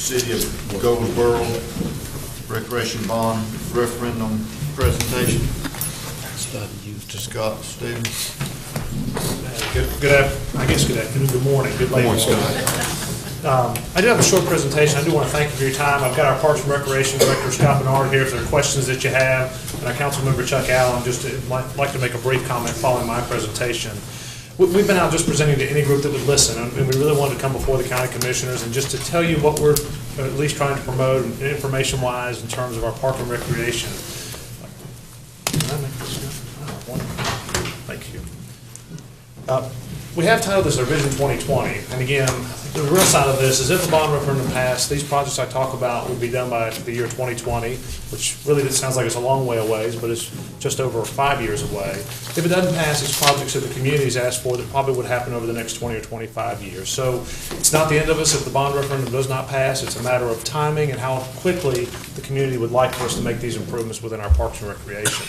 City of Goldsboro Recreation Bond Referendum Presentation. Scott Stevens. Good afternoon, good morning, good late. I do have a short presentation. I do want to thank you for your time. I've got our Parks and Recreation Director, Scott Bernard, here if there are questions that you have, and our Council Member, Chuck Allen, just like to make a brief comment following my presentation. We've been out just presenting to any group that would listen, and we really wanted to come before the County Commissioners and just to tell you what we're at least trying to promote information-wise in terms of our park and recreation. Thank you. We have titled this our Vision 2020, and again, the real side of this is if the bond referendum passed, these projects I talk about would be done by the year 2020, which really sounds like it's a long way away, but it's just over 5 years away. If it doesn't pass, these projects that the community's asked for that probably would happen over the next 20 or 25 years. So it's not the end of us if the bond referendum does not pass. It's a matter of timing and how quickly the community would like for us to make these improvements within our parks and recreation.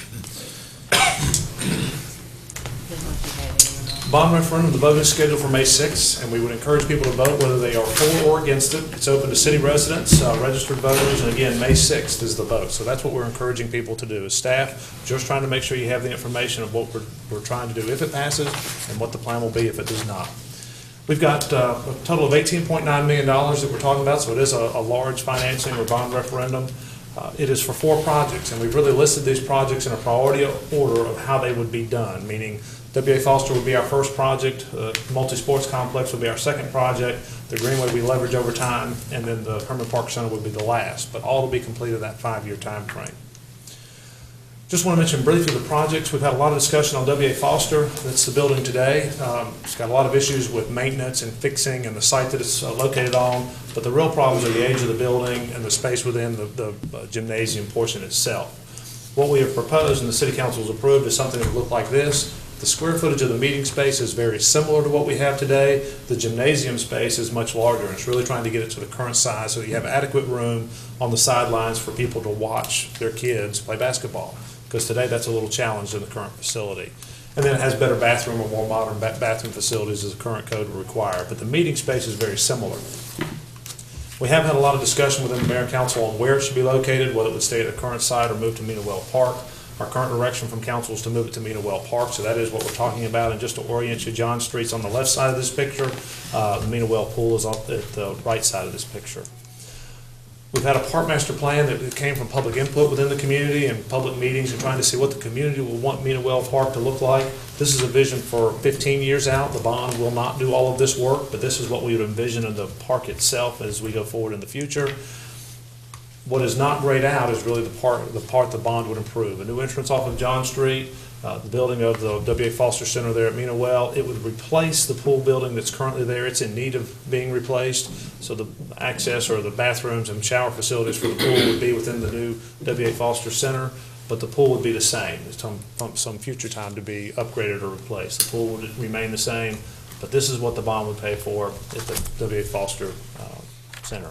Bond referendum, the vote is scheduled for May 6th, and we would encourage people to vote whether they are for or against it. It's open to city residents, registered voters, and again, May 6th is the vote. So that's what we're encouraging people to do. As staff, just trying to make sure you have the information of what we're trying to do if it passes and what the plan will be if it does not. We've got a total of $18.9 million that we're talking about, so it is a large financing or bond referendum. It is for 4 projects, and we've really listed these projects in a priority order of how they would be done, meaning W.A. Foster would be our first project, multi-sports complex would be our second project, the Greenway we leverage over time, and then the Herman Park Center would be the last, but all will be completed that 5-year time frame. Just want to mention briefly the projects. We've had a lot of discussion on W.A. Foster. That's the building today. It's got a lot of issues with maintenance and fixing and the site that it's located on, but the real problems are the age of the building and the space within the gymnasium portion itself. What we have proposed and the City Council has approved is something that would look like this. The square footage of the meeting space is very similar to what we have today. The gymnasium space is much larger, and it's really trying to get it to the current size so that you have adequate room on the sidelines for people to watch their kids play basketball, because today that's a little challenge in the current facility. And then it has better bathroom or more modern bathroom facilities as the current code will require, but the meeting space is very similar. We have had a lot of discussion within the Mayor and Council on where it should be located, whether it would stay at the current site or move to Mina Well Park. Our current direction from Council is to move it to Mina Well Park, so that is what we're talking about. And just to orient you, John Street's on the left side of this picture. The Mina Well Pool is at the right side of this picture. We've had a park master plan that came from public input within the community and public meetings and trying to see what the community will want Mina Well Park to look like. This is a vision for 15 years out. The bond will not do all of this work, but this is what we would envision in the park itself as we go forward in the future. What is not grayed out is really the part the bond would improve. A new entrance off of John Street, the building of the W.A. Foster Center there at Mina Well. It would replace the pool building that's currently there. It's in need of being replaced. So the access or the bathrooms and shower facilities for the pool would be within the new W.A. Foster Center, but the pool would be the same. There's some future time to be upgraded or replaced. The pool would remain the same, but this is what the bond would pay for at the W.A. Foster Center.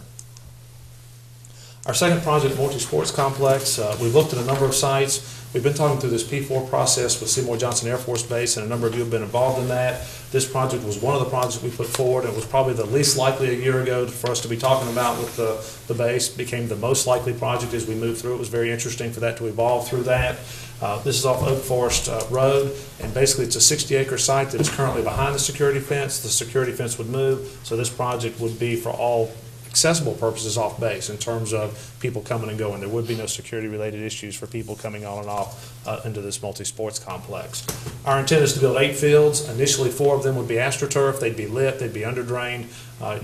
Our second project, multi-sports complex, we've looked at a number of sites. We've been talking through this P4 process with Seymour Johnson Air Force Base, and a number of you have been involved in that. This project was one of the projects we put forward. It was probably the least likely a year ago for us to be talking about with the base. It became the most likely project as we moved through. It was very interesting for that to evolve through that. This is off Oak Forest Road, and basically it's a 60-acre site that is currently behind the security fence. The security fence would move, so this project would be for all accessible purposes off base in terms of people coming and going. There would be no security related issues for people coming on and off into this multi-sports complex. Our intent is to build 8 fields. Initially 4 of them would be AstroTurf. They'd be lit, they'd be underdrained.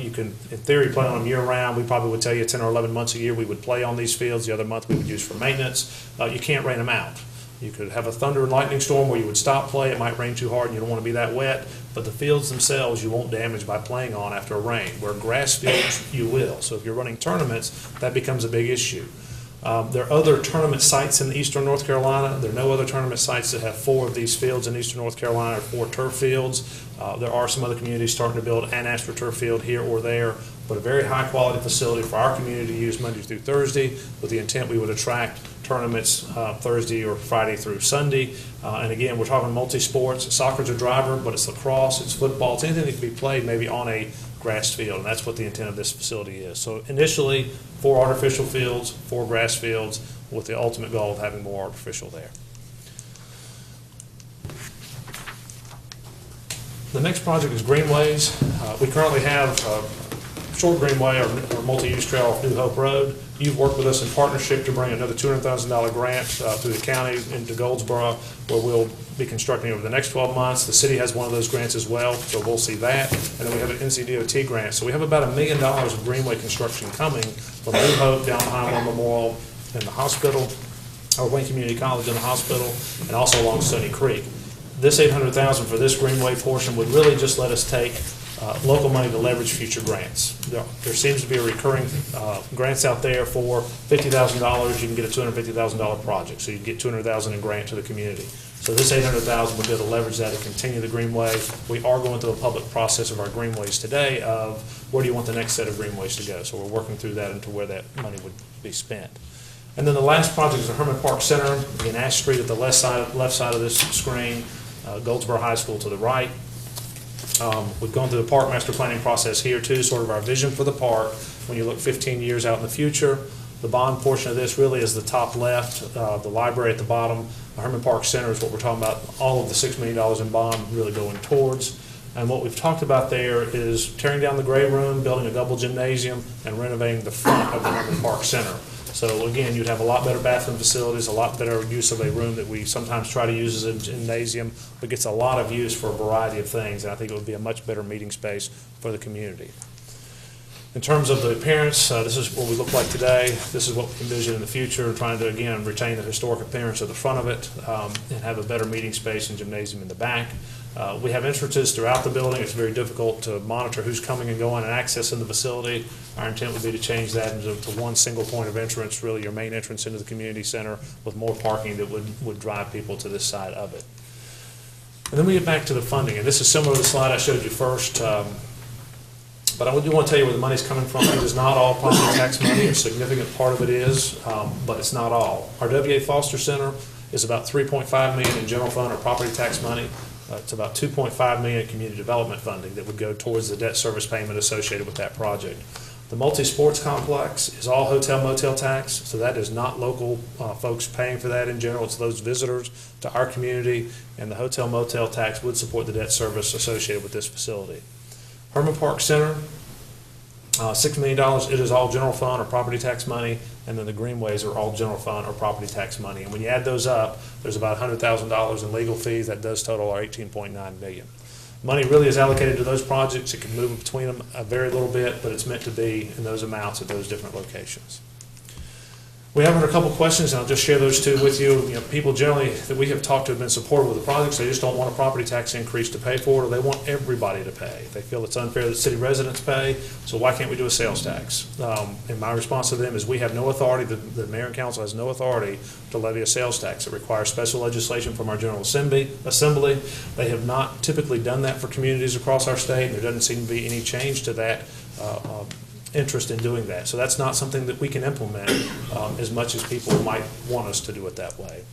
You can, in theory, play on them year round. We probably would tell you 10 or 11 months a year we would play on these fields. The other month we would use for maintenance. You can't rain them out. You could have a thunder and lightning storm where you would stop play. It might rain too hard and you don't want to be that wet, but the fields themselves you won't damage by playing on after a rain. Where grass fields, you will. So if you're running tournaments, that becomes a big issue. There are other tournament sites in eastern North Carolina. There are no other tournament sites that have 4 of these fields in eastern North Carolina, or 4 turf fields. There are some other communities starting to build an AstroTurf field here or there, but a very high quality facility for our community to use Monday through Thursday with the intent we would attract tournaments Thursday or Friday through Sunday. And again, we're talking multi-sports. Soccer's a driver, but it's lacrosse, it's football, it's anything that can be played maybe on a grass field, and that's what the intent of this facility is. So initially, 4 artificial fields, 4 grass fields, with the ultimate goal of having more artificial there. The next project is Greenways. We currently have Short Greenway or multi-use trail off New Hope Road. You've worked with us in partnership to bring another $200,000 grant through the county into Goldsboro, where we'll be constructing over the next 12 months. The city has one of those grants as well, so we'll see that. And then we have an NCDOT grant. So we have about $1 million of Greenway construction coming from New Hope down Highland Memorial in the hospital, or Wayne Community College in the hospital, and also along Stony Creek. This $800,000 for this Greenway portion would really just let us take local money to leverage future grants. There seems to be a recurring grants out there for $50,000. You can get a $250,000 project, so you get $200,000 in grant to the community. So this $800,000 would be able to leverage that to continue the Greenway. We are going through a public process of our Greenways today of where do you want the next set of Greenways to go. So we're working through that into where that money would be spent. And then the last project is the Herman Park Center in Ash Street at the left side of this screen, Goldsboro High School to the right. We've gone through the park master planning process here too, sort of our vision for the park. When you look 15 years out in the future, the bond portion of this really is the top left, the library at the bottom. The Herman Park Center is what we're talking about, all of the $6 million in bond really going towards. And what we've talked about there is tearing down the gray room, building a double gymnasium, and renovating the front of the Herman Park Center. So again, you'd have a lot better bathroom facilities, a lot better use of a room that we sometimes try to use as a gymnasium, but gets a lot of use for a variety of things, and I think it would be a much better meeting space for the community. In terms of the appearance, this is what we look like today. This is what we envision in the future, trying to, again, retain the historic appearance of the front of it and have a better meeting space and gymnasium in the back. We have entrances throughout the building. It's very difficult to monitor who's coming and going and accessing the facility. Our intent would be to change that into one single point of entrance, really your main entrance into the community center, with more parking that would drive people to this side of it. And then we get back to the funding, and this is similar to the slide I showed you first. But I do want to tell you where the money's coming from. It is not all property tax money. A significant part of it is, but it's not all. Our W.A. Foster Center is about $3.5 million in general fund or property tax money. It's about $2.5 million in community development funding that would go towards the debt service payment associated with that project. The multi-sports complex is all hotel motel tax, so that is not local folks paying for that in general. It's those visitors to our community, and the hotel motel tax would support the debt service associated with this facility. Herman Park Center, $6 million. It is all general fund or property tax money, and then the Greenways are all general fund or property tax money. And when you add those up, there's about $100,000 in legal fees. That does total our $18.9 million. Money really is allocated to those projects. It can move between them a very little bit, but it's meant to be in those amounts at those different locations. We have a couple questions, and I'll just share those two with you. You know, people generally that we have talked to have been supportive of the projects. They just don't want a property tax increase to pay for it, or they want everybody to pay. They feel it's unfair that city residents pay, so why can't we do a sales tax? And my response to them is we have no authority, the mayor and council has no authority to levy a sales tax. It requires special legislation from our General Assembly. They have not typically done that for communities across our state, and there doesn't seem to be any change to that interest in doing that. So that's not something that we can implement as much as people might want us to do it that way.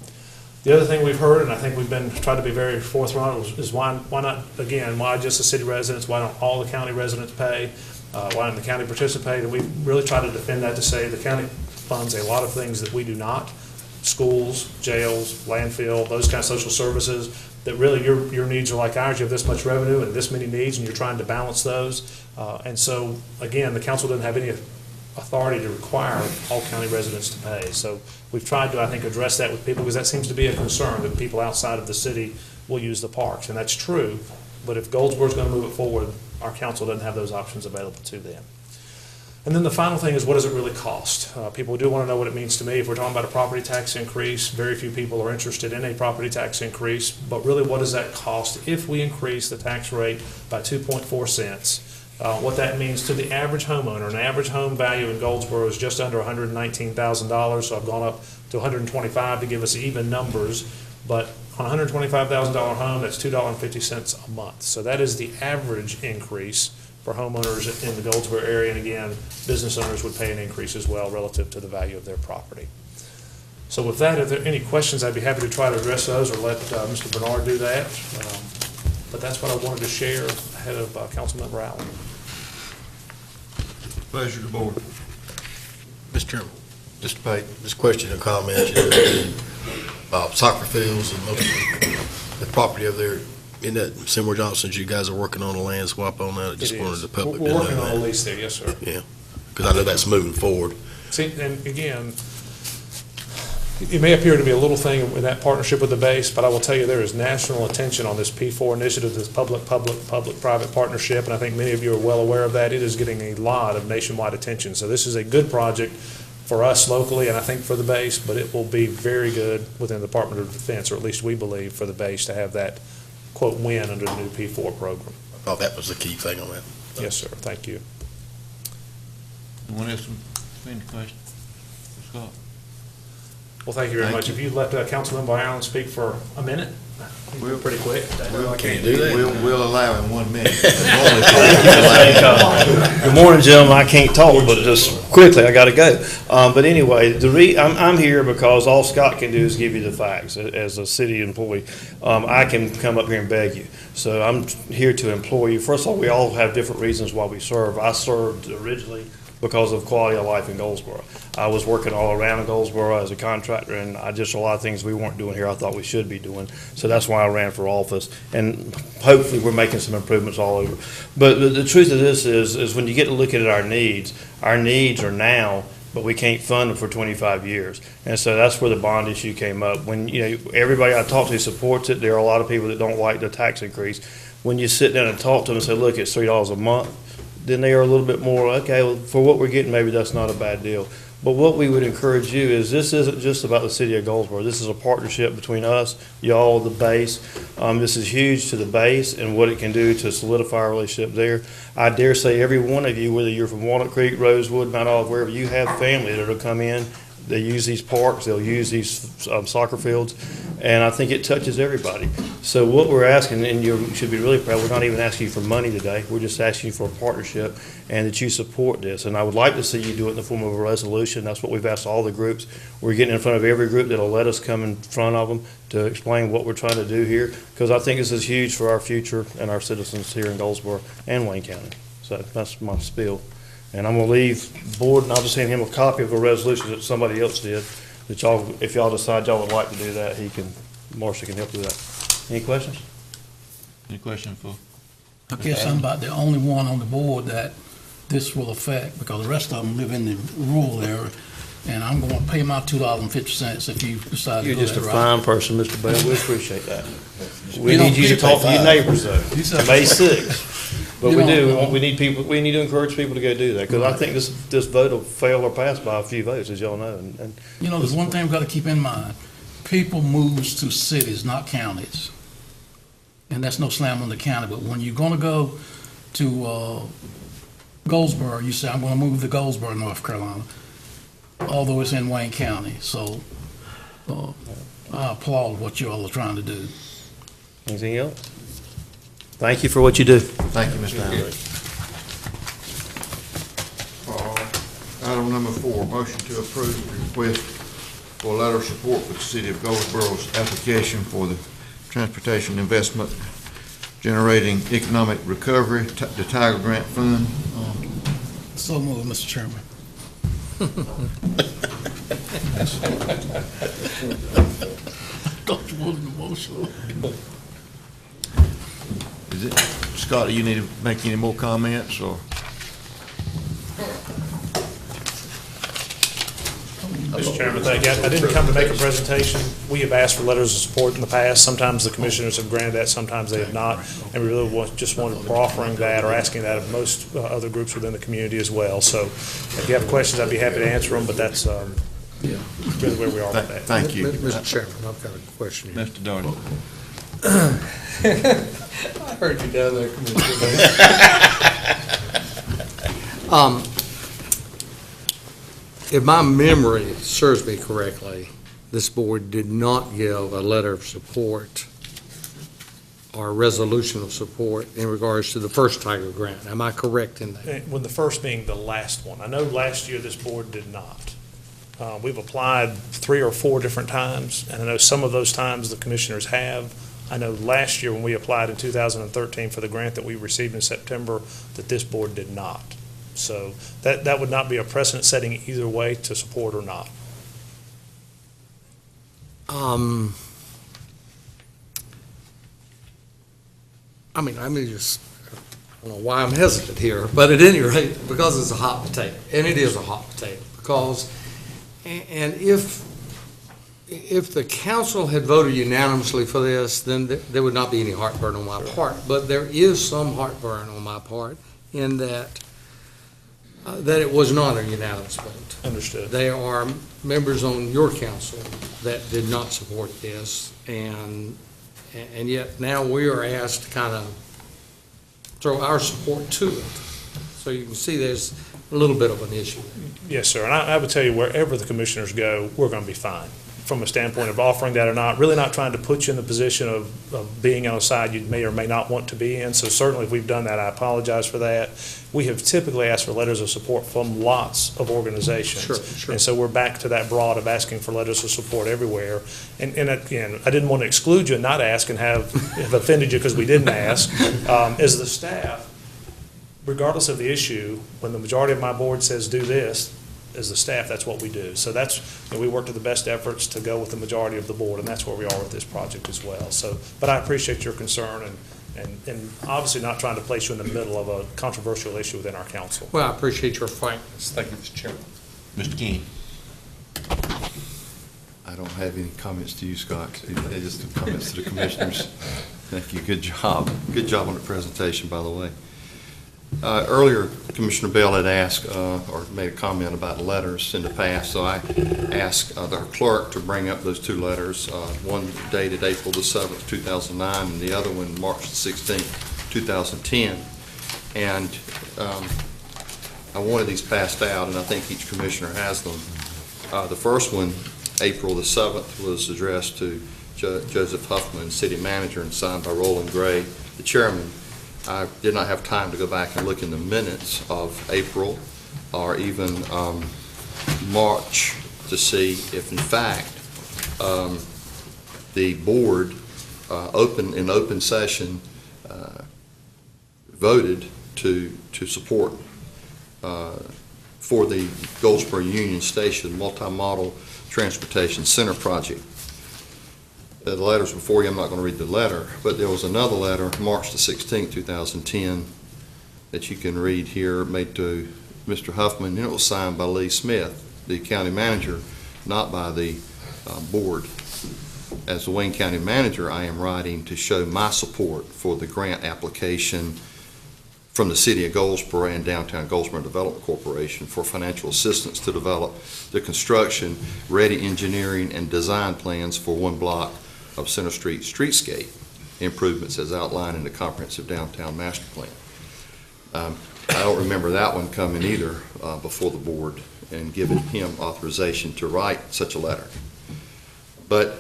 The other thing we've heard, and I think we've been trying to be very forthright, is why not, again, why just the city residents? Why don't all the county residents pay? Why don't the county participate? And we really try to defend that to say the county funds a lot of things that we do not. Schools, jails, landfill, those kind of social services, that really your needs are like ours. You have this much revenue and this many needs, and you're trying to balance those. And so, again, the council doesn't have any authority to require all county residents to pay. So we've tried to, I think, address that with people, because that seems to be a concern that people outside of the city will use the parks. And that's true, but if Goldsboro's going to move it forward, our council doesn't have those options available to them. And then the final thing is, what does it really cost? People do want to know what it means to me. If we're talking about a property tax increase, very few people are interested in a property tax increase, but really what does that cost if we increase the tax rate by 2.4 cents? What that means to the average homeowner. An average home value in Goldsboro is just under $119,000, so I've gone up to $125,000 to give us even numbers, but on a $125,000 home, that's $2.50 a month. So that is the average increase for homeowners in the Goldsboro area, and again, business owners would pay an increase as well relative to the value of their property. So with that, if there are any questions, I'd be happy to try to address those or let Mr. Bernard do that. But that's what I wanted to share ahead of Councilmember Allen. Pleasure to the board. Mr. Chairman, Mr. Pate. just question and comment. Soccer fields and most of the property over there, isn't that Seymour Johnson's? You guys are working on a land swap on that? Just It wanted is. the public to We're know working on a that. lease there, yes, sir. Yeah, because I know that's moving forward. See, and again, it may appear to be a little thing in that partnership with the base, but I will tell you, there is national attention on this P4 initiative, this public-private partnership, and I think many of you are well aware of that. It is getting a lot of nationwide attention. So this is a good project for us locally, and I think for the base, but it will be very good within the Department of Defense, or at least we believe, for the base to have that, quote, win under the new P4 program. I thought that was the key thing on that. Yes, sir. Thank you. Anyone else have any questions? Scott? Well, thank you very Thank much. you. If you'd let Councilmember Allen speak for a minute, We'll- pretty quick. Can't do that. We'll allow him 1 minute. Good morning, gentlemen. I can't talk, but just quickly, I gotta go. But anyway, I'm here because all Scott can do is give you the facts. As a city employee, I can come up here and beg you. So I'm here to employ you. First of all, we all have different reasons why we serve. I served originally because of quality of life in Goldsboro. I was working all around in Goldsboro as a contractor, and just a lot of things we weren't doing here I thought we should be doing. So that's why I ran for office, and hopefully we're making some improvements all over. But the truth of this is when you get to look at our needs are now, but we can't fund them for 25 years. And so that's where the bond issue came up. When, everybody I talk to supports it. There are a lot of people that don't like the tax increase. When you sit down and talk to them and say, look, it's $3 a month, then they are a little bit more, okay, well, for what we're getting, maybe that's not a bad deal. But what we would encourage you is this isn't just about the city of Goldsboro. This is a partnership between us, y'all, the base. This is huge to the base and what it can do to solidify our relationship there. I dare say every one of you, whether you're from Walnut Creek, Rosewood, Mount Olive, wherever, you have family that'll come in. They use these parks, they'll use these soccer fields, and I think it touches everybody. So what we're asking, and you should be really proud, we're not even asking you for money today, we're just asking you for a partnership and that you support this. And I would like to see you do it in the form of a resolution. That's what we've asked all the groups. We're getting in front of every group that'll let us come in front of them to explain what we're trying to do here, because I think this is huge for our future and our citizens here in Goldsboro and Wayne County. So that's my spiel. And I'm gonna leave the board, and I'll just hand him a copy of a resolution that somebody else did, that y'all, if y'all decide y'all would like to do that, Marcia can help you with that. Any questions? Any question for? I guess I'm about the only one on the board that this will affect, because the rest of them live in the rural area, and I'm gonna pay my $2.50 if you decide to You're do just a that right. fine person, Mr. Bell, we appreciate that. We You don't need you to pay talk to your neighbors though, You said- May 6th. But You we don't- do, we need people, we need to encourage people to go do that, because I think this vote will fail or pass by a few votes, as y'all know, and You know, there's one thing we've got to keep in mind. People moves to cities, not counties. And that's no slam on the county, but when you're gonna go to Goldsboro, you say, I'm gonna move to Goldsboro, North Carolina, although it's in Wayne County. So I applaud what you all are trying to do. anything else? Thank you for what you do. Thank you, Mr. Allen. Item number 4, motion to approve the request for a letter of support for the city of Goldsboro's application for the Transportation Investment Generating Economic Recovery, the Tiger Grant Fund. So moved, Mr. Chairman. Thought you wanted an emotional. Is it, Scott, do you need to make any more comments, or? Mr. Chairman, thank you. I didn't come to make a presentation. We have asked for letters of support in the past. Sometimes the commissioners have granted that, sometimes they have not. And we really just wanted for offering that or asking that of most other groups within the community as well. So if you have questions, I'd be happy to answer them, but that's really where we are with that. Thank you. Mr. Chairman, I've got a question here. Mr. Darty. I heard you down there, Commissioner. If my memory serves me correctly, this board did not give a letter of support or a resolution of support in regards to the first Tiger Grant. Am I correct in that? With the first being the last one. I know last year this board did not. We've applied 3 or 4 different times, and I know some of those times the commissioners have. I know last year when we applied in 2013 for the grant that we received in September, that this board did not. So that would not be a precedent setting either way to support or not. I don't know why I'm hesitant here, but at any rate, because it's a hot potato, and it is a hot potato, because, and if the council had voted unanimously for this, then there would not be any heartburn on my part. But there is some heartburn on my part in that it was not a unanimous vote. Understood. There are members on your council that did not support this, and yet now we are asked to kind of throw our support to it. So you can see there's a little bit of an issue. Yes, sir. And I would tell you, wherever the commissioners go, we're going to be fine. From a standpoint of offering that or not, really not trying to put you in the position of being on a side you may or may not want to be in. So certainly if we've done that, I apologize for that. We have typically asked for letters of support from lots of organizations. Sure. And so we're back to that broad of asking for letters of support everywhere. And again, I didn't want to exclude you and not ask and have offended you because we didn't ask. As the staff, regardless of the issue, when the majority of my board says do this, as the staff, that's what we do. So we work to the best efforts to go with the majority of the board, and that's where we are with this project as well. So, but I appreciate your concern and obviously not trying to place you in the middle of a controversial issue within our council. Well, I appreciate your frankness. Thank you, Mr. Chairman. Mr. King. I don't have any comments to you, Scott. They're just comments to the commissioners. Thank you. Good job. Good job on the presentation, by the way. Earlier, Commissioner Bell had asked or made a comment about letters in the past, so I asked our clerk to bring up those 2 letters, one dated April the 7th, 2009, and the other one March the 16th, 2010. And I wanted these passed out, and I think each commissioner has them. The first one, April the 7th, was addressed to Joseph Huffman, city manager, and signed by Roland Gray, the chairman. I did not have time to go back and look in the minutes of April or even March to see if, in fact, the board in open session voted to support for the Goldsboro Union Station Multi-Model Transportation Center project. The letter's before you. I'm not going to read the letter, but there was another letter, March the 16th, 2010, that you can read here, made to Mr. Huffman, and it was signed by Lee Smith, the county manager, not by the board. As the Wayne County manager, I am writing to show my support for the grant application from the City of Goldsboro and Downtown Goldsboro Development Corporation for financial assistance to develop the construction, ready engineering, and design plans for 1 block of Center Street streetscape improvements as outlined in the comprehensive downtown master plan. I don't remember that one coming either before the board and giving him authorization to write such a letter. But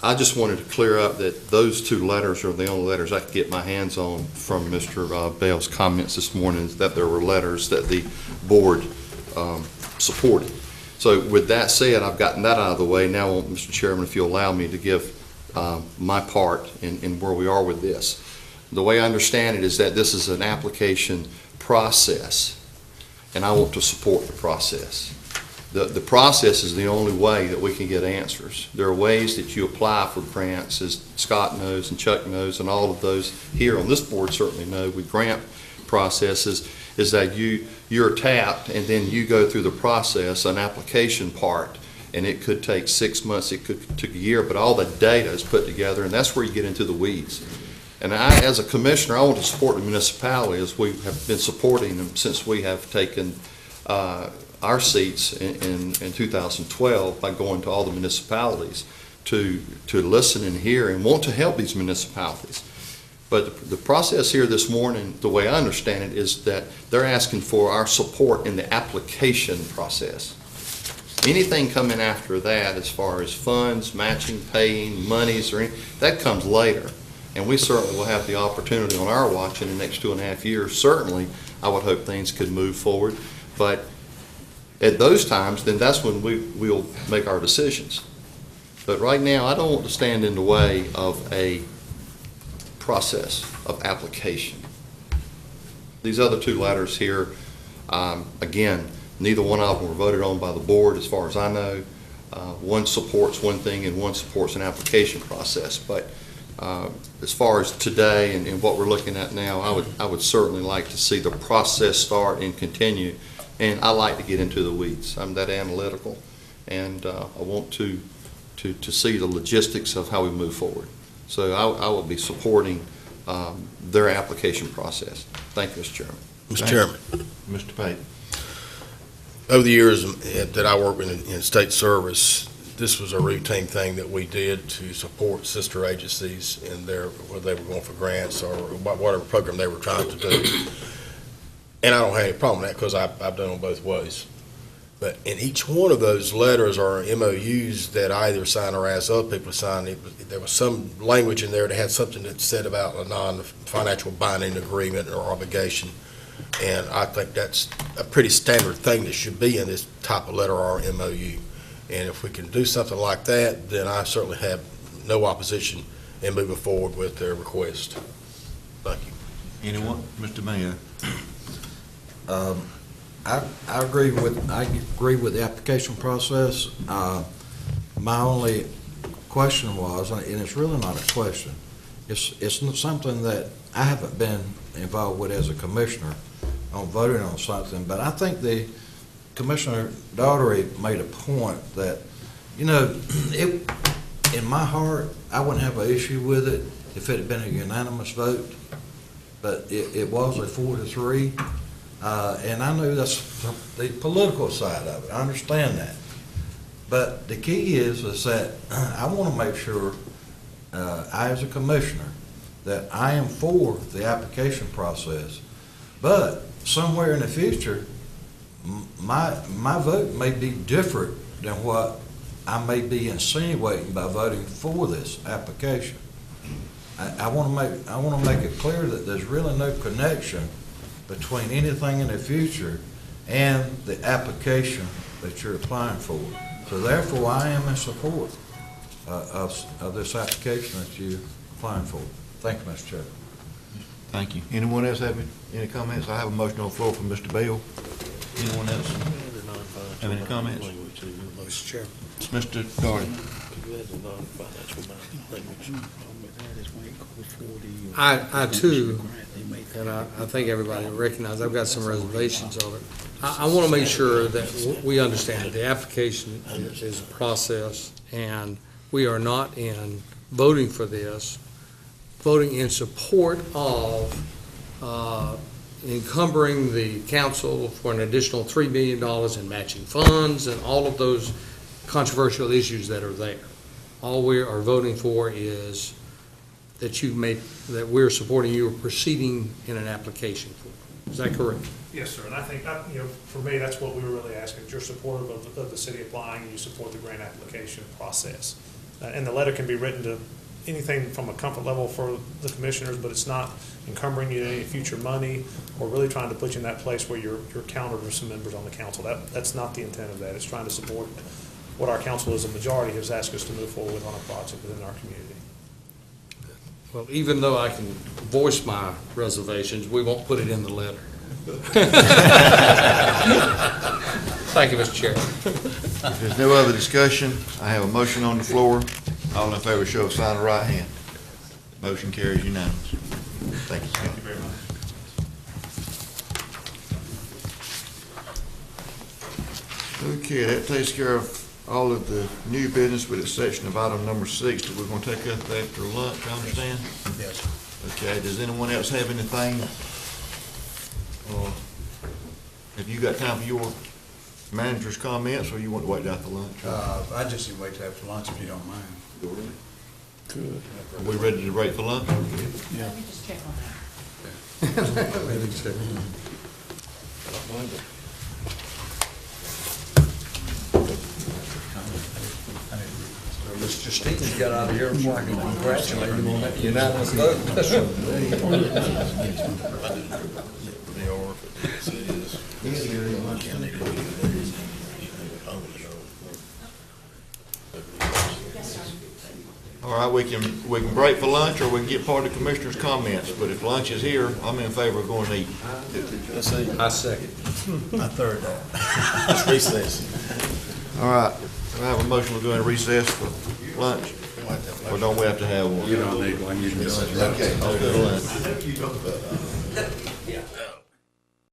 I just wanted to clear up that those 2 letters are the only letters I could get my hands on from Mr. Bell's comments this morning, that there were letters that the board supported. So with that said, I've gotten that out of the way. Now, Mr. Chairman, if you'll allow me to give my part in where we are with this. The way I understand it is that this is an application process, and I want to support the process. The process is the only way that we can get answers. There are ways that you apply for grants, as Scott knows and Chuck knows, and all of those here on this board certainly know with grant processes, is that you're tapped and then you go through the process, an application part, and it could take 6 months, it could take a year, but all the data is put together, and that's where you get into the weeds. And I, as a commissioner, I want to support the municipality as we have been supporting them since we have taken our seats in 2012 by going to all the municipalities to listen and hear and want to help these municipalities. But the process here this morning, the way I understand it, is that they're asking for our support in the application process. Anything coming after that, as far as funds, matching, paying, monies, or anything, that comes later. And we certainly will have the opportunity on our watch in the next 2.5 years. Certainly, I would hope things could move forward. But At those times, then that's when we'll make our decisions. But right now, I don't want to stand in the way of a process of application. These other two letters here, again, neither one of them were voted on by the board, as far as I know. One supports one thing and one supports an application process. But as far as today and what we're looking at now, I would certainly like to see the process start and continue. And I like to get into the weeds. I'm that analytical, and I want to see the logistics of how we move forward. So I will be supporting their application process. Thank you, Mr. Chairman. Mr. Chairman, Mr. Payton. over the years that I worked in state service, this was a routine thing that we did to support sister agencies in their, whether they were going for grants or whatever program they were trying to do. And I don't have any problem with that because I've done them both ways. But in each one of those letters or MOUs that I either sign or ask other people to sign, there was some language in there that had something that said about a non-financial binding agreement or obligation. And I think that's a pretty standard thing that should be in this type of letter or MOU. And if we can do something like that, then I certainly have no opposition in moving forward with their request. Thank you. Anyone? Mr. Mayor? I agree with the application process. My only question was, and it's really not a question, it's not something that I haven't been involved with as a commissioner on voting on something, but I think the Commissioner Daugherty made a point that, you know, in my heart, I wouldn't have an issue with it if it had been a unanimous vote, but it was a 4-3. And I know that's the political side of it. I understand that. But the key is that I want to make sure, I as a commissioner, that I am for the application process. But somewhere in the future, my vote may be different than what I may be insinuating by voting for this application. I want to make it clear that there's really no connection between anything in the future and the application that you're applying for. So therefore, I am in support of this application that you're applying for. Thank you, Mr. Chairman. Thank you. Anyone else have any comments? I have a motion on the floor from Mr. Bell. Anyone else have any comments? Mr. Chairman. It's Mr. Daugherty. I too, and I think everybody recognizes, I've got some reservations on it. I want to make sure that we understand that the application is a process, and we are not in voting for this, voting in support of encumbering the council for an additional $3 million in matching funds and all of those controversial issues that are there. All we are voting for is that we're supporting you proceeding in an application for. Is that correct? Yes, sir, and I think, for me, that's what we were really asking, that you're supportive of the city applying, and you support the grant application process. And the letter can be written to anything from a comfort level for the commissioners, but it's not encumbering you to any future money or really trying to put you in that place where you're countered with some members on the council. That's not the intent of that. It's trying to support what our council as a majority has asked us to move forward with on a project within our community. Well, even though I can voice my reservations, we won't put it in the letter. Thank you, Mr. Chair. If there's no other discussion, I have a motion on the floor. All in favor, show of sign of right hand. Motion carries unanimous. Thank you. Thank you very much. Okay, that takes care of all of the new business with the exception of item number 6 that we're going to take up after lunch, I understand? Yes. Okay, does anyone else have anything? Or have you got time for your manager's comments, or you want to wait out the lunch? I just need to wait till after lunch if you don't mind. Good. Are we ready to break for lunch? Let me just check on that. Mr. Stevens got out of here before I can congratulate him on that unanimous vote. They are. we can break for lunch, or we can get part of the commissioner's comments, but if lunch is here, I'm in favor of going to eat. Let's see. I second. I third that. Let's recess. All right, do I have a motion to go into recess for lunch, or don't we have to have one? You don't need one, you can just. Okay, I'll go to lunch.